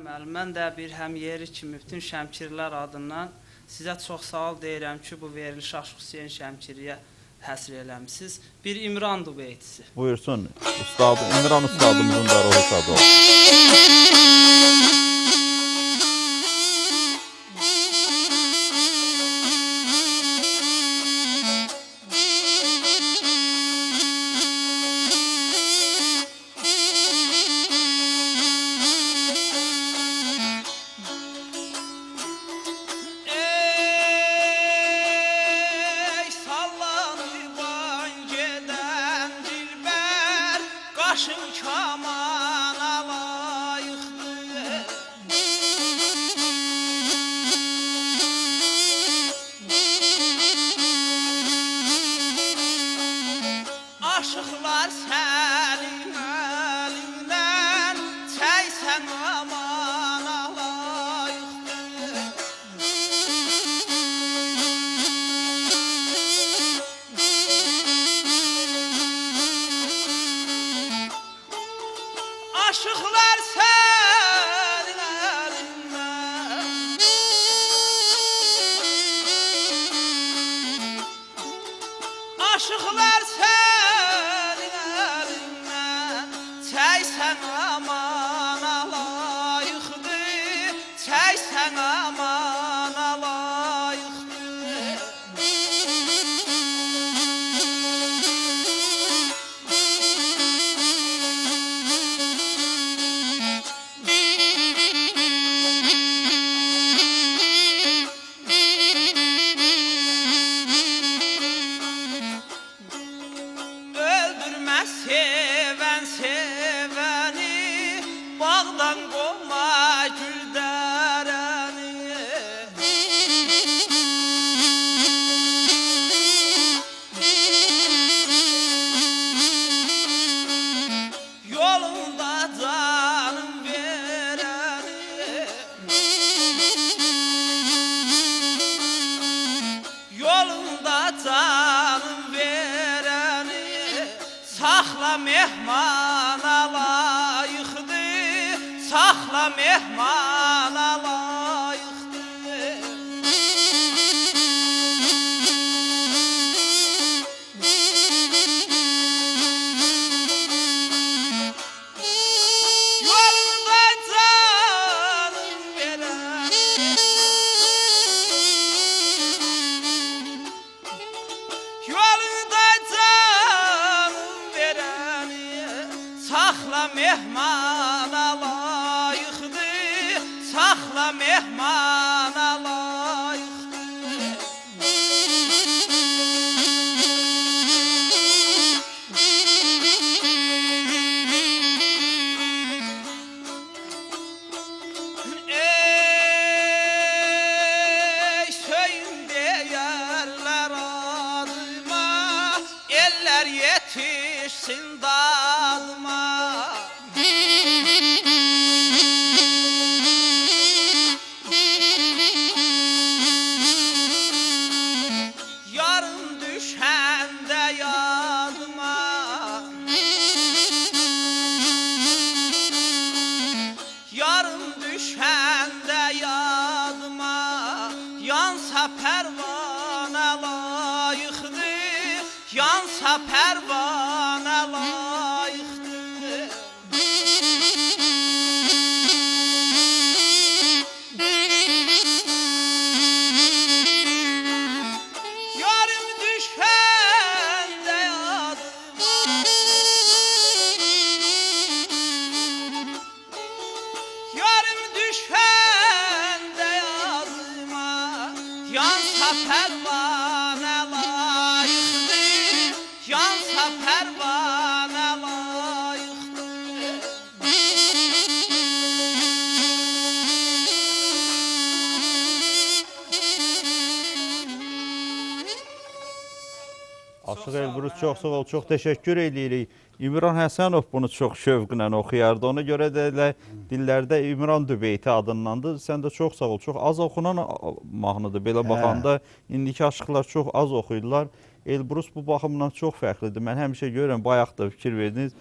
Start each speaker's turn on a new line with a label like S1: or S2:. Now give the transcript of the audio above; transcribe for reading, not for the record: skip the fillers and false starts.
S1: müəllim, mən də bir həm yeri kimi bütün Şəmkirlər adından sizə çox sağ ol deyirəm ki, bu verilişi Aşıq Hüseyn Şəmkiriyə həsr eləmisiniz. Bir İmran duetisi.
S2: Buyursun, İmran ustadımızın da ruhu şad olsun.
S1: Başın kamana layıqdır. Aşıqlar sənin əlindən çəysən amana layıqdır. Aşıqlar sənin əlindən Aşıqlar sənin əlindən çəysən amana layıqdır. Çəysən amana layıqdır. Sevən sevəni bağdan qovma güldərəni. Yolunda canım verəni. Yolunda canım verəni. Saxla mehmana layıqdır. Saxla mehmana layıqdır. Yolunda canım verən. Yolunda saxla mehmana layıqdır. Saxla mehmana layıqdır. Ey söyün deyərlər adıma, eller yetişsin dadıma. Yarın düşəndə yadıma. Yarın düşəndə yadıma. Yansa pərvanə layıqdır. Yansa pərvanə layıqdır. Yarım düşəndə yadıma. Yarım düşəndə yadıma. Yansa pərvanə layıqdır. Yansa pərvanə layıqdır.
S2: Aşıq Elbrus çox sağ ol, çox təşəkkür edirik. İmran Həsənov bunu çox şövqlə oxuyardı. Ona görə də elə dillərdə İmran Dübeyti adındandır. Sən də çox sağ ol. Çox az oxunan mahnıdır. Belə baxanda indiki aşıqlar çox az oxuyurlar. Elbrus bu baxımdan çox fərqlidir. Mən həmişə görürəm, bayaq da fikir verdiniz.